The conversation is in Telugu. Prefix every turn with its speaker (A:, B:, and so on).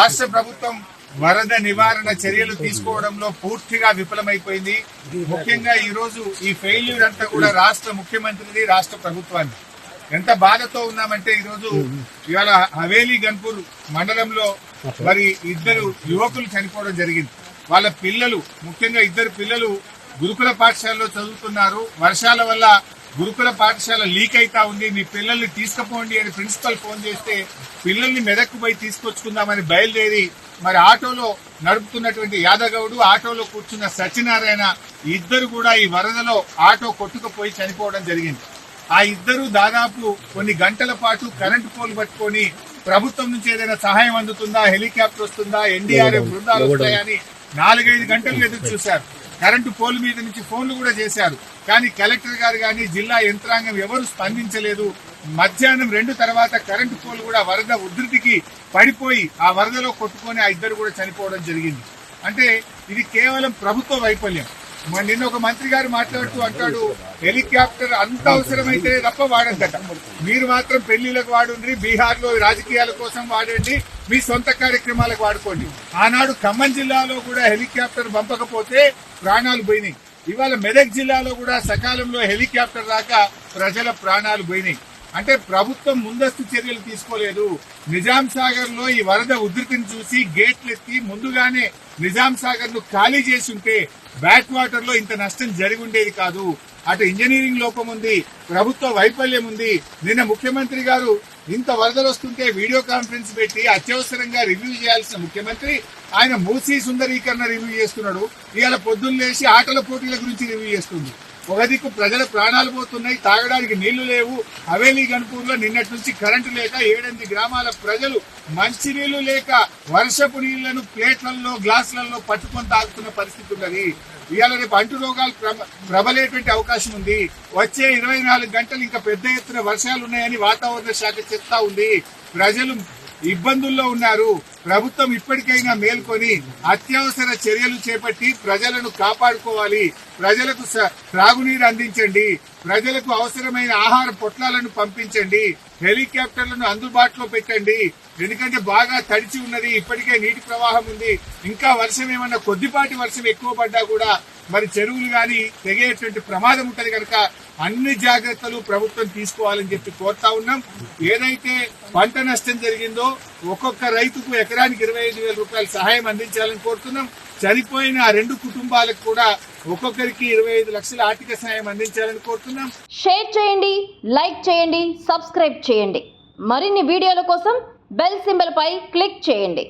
A: రాష్ట్ర ప్రభుత్వం వరద నివారణ చర్యలు తీసుకోవడంలో పూర్తిగా విఫలమైపోయింది. ముఖ్యంగా ఈ రోజు ఈ ఫెయిల్యూర్ అంతా కూడా రాష్ట్ర ముఖ్యమంత్రిది, రాష్ట్ర ప్రభుత్వాన్ని. ఎంత బాధతో ఉన్నామంటే ఈరోజు ఇవాళ హవేలీ గన్పూర్ మండలంలో మరి ఇద్దరు యువకులు చనిపోవడం జరిగింది. వాళ్ళ పిల్లలు, ముఖ్యంగా ఇద్దరు పిల్లలు గురుకుల పాఠశాలలో చదువుతున్నారు. వర్షాల వల్ల గురుకుల పాఠశాల లీక్ అయితా ఉంది, మీ పిల్లల్ని తీసుకుపోండి అని ప్రిన్సిపల్ ఫోన్ చేస్తే పిల్లల్ని మెదక్కు పోయి తీసుకొచ్చుకుందామని బయలుదేరి మరి ఆటోలో నడుపుతున్నటువంటి యాదగౌడు, ఆటోలో కూర్చున్న సత్యనారాయణ ఇద్దరు కూడా ఈ వరదలో ఆటో కొట్టుకుపోయి చనిపోవడం జరిగింది. ఆ ఇద్దరు దాదాపు కొన్ని గంటల పాటు కరెంటు పోల్ పట్టుకొని ప్రభుత్వం నుంచి ఏదైనా సహాయం అందుతుందా, హెలికాప్టర్ వస్తుందా, ఎన్డీఆర్ఎఫ్ బృందాలు వస్తాయని 4-5 గంటలు ఎదురు చూశారు. కరెంటు పోల్ మీద నుంచి ఫోన్లు కూడా చేశారు. కానీ కలెక్టర్ గారు కానీ జిల్లా యంత్రాంగం ఎవరు స్పందించలేదు. మధ్యాహ్నం 2 తర్వాత కరెంటు పోల్ కూడా వరద ఉధృతికి పడిపోయి ఆ వరదలో కొట్టుకొని ఆ ఇద్దరు కూడా చనిపోవడం జరిగింది. అంటే ఇది కేవలం ప్రభుత్వ వైఫల్యం. నిన్న ఒక మంత్రి గారు మాట్లాడుతూ అంటాడు, హెలికాప్టర్ అంత అవసరమైతే తప్ప వాడద్దట, మీరు మాత్రం పెళ్లిలకు వాడండి, బీహార్ లో రాజకీయాల కోసం వాడండి, మీ సొంత కార్యక్రమాలకు వాడుకోండి. ఆనాడు ఖమ్మం జిల్లాలో కూడా హెలికాప్టర్ పంపకపోతే ప్రాణాలు పోయినాయి. ఇవాళ మెదక్ జిల్లాలో కూడా సకాలంలో హెలికాప్టర్ రాక ప్రజల ప్రాణాలు పోయినాయి. అంటే ప్రభుత్వం ముందస్తు చర్యలు తీసుకోలేదు. నిజాం సాగర్ లో ఈ వరద ఉధృతిని చూసి గేట్లెత్తి ముందుగానే నిజాం సాగర్ ను ఖాళీ చేసి ఉంటే బ్యాక్ వాటర్ లో ఇంత నష్టం జరిగి ఉండేది కాదు. అటు ఇంజనీరింగ్ లోపం ఉంది, ప్రభుత్వ వైఫల్యం ఉంది. నిన్న ముఖ్యమంత్రి గారు ఇంత వరదలు వస్తుంటే వీడియో కాన్ఫరెన్స్ పెట్టి అత్యవసరంగా రివ్యూ చేయాల్సిన ముఖ్యమంత్రి ఆయన మూసీ సుందరీకరణ రివ్యూ చేస్తున్నాడు. ఇవాళ పొద్దున్న లేచి ఆటల పోటీల గురించి రివ్యూ చేస్తుంది. ఒక దిక్కు ప్రజల ప్రాణాలు పోతున్నాయి, తాగడానికి నీళ్లు లేవు. హవేలీ గన్పూర్ లో నిన్నటి నుంచి కరెంటు లేక 7-8 గ్రామాల ప్రజలు మంచినీళ్లు లేక వర్షపు నీళ్లను ప్లేట్లలో, గ్లాసులలో పట్టుకొని తాగుతున్న పరిస్థితి ఉన్నది. ఇవాళ రేపు అంటు రోగాలు ప్రబలేటువంటి అవకాశం ఉంది. వచ్చే 24 గంటలు ఇంకా పెద్ద ఎత్తున వర్షాలు ఉన్నాయని వాతావరణ శాఖ చెప్తా ఉంది. ప్రజలు ఇబ్బందుల్లో ఉన్నారు. ప్రభుత్వం ఇప్పటికైనా మేల్కొని అత్యవసర చర్యలు చేపట్టి ప్రజలను కాపాడుకోవాలి. ప్రజలకు త్రాగునీరు అందించండి, ప్రజలకు అవసరమైన ఆహార పొట్లాలను పంపించండి, హెలికాప్టర్లను అందుబాటులో పెట్టండి. ఎందుకంటే బాగా తడిచి ఉన్నది, ఇప్పటికే నీటి ప్రవాహం ఉంది. ఇంకా వర్షం ఏమన్నా కొద్దిపాటి వర్షం ఎక్కువ పడ్డా కూడా మరి చెరువులు గాని తెగేటువంటి ప్రమాదం ఉంటది కనుక అన్ని జాగ్రత్తలు ప్రభుత్వం తీసుకోవాలని చెప్పి కోరుతా ఉన్నాం. ఏదైతే పంట నష్టం జరిగిందో ఒక్కొక్క రైతుకు ఎకరానికి 25,000 రూపాయల సహాయం అందించాలని కోరుతున్నాం. చనిపోయిన ఆ 2 కుటుంబాలకు కూడా ఒక్కొక్కరికి 25 లక్షల ఆర్థిక సహాయం అందించాలని కోరుతున్నాం.
B: షేర్ చేయండి, లైక్ చేయండి, సబ్స్క్రైబ్ చేయండి. మరిన్ని వీడియోల కోసం బెల్ సింబల్ పై క్లిక్ చేయండి.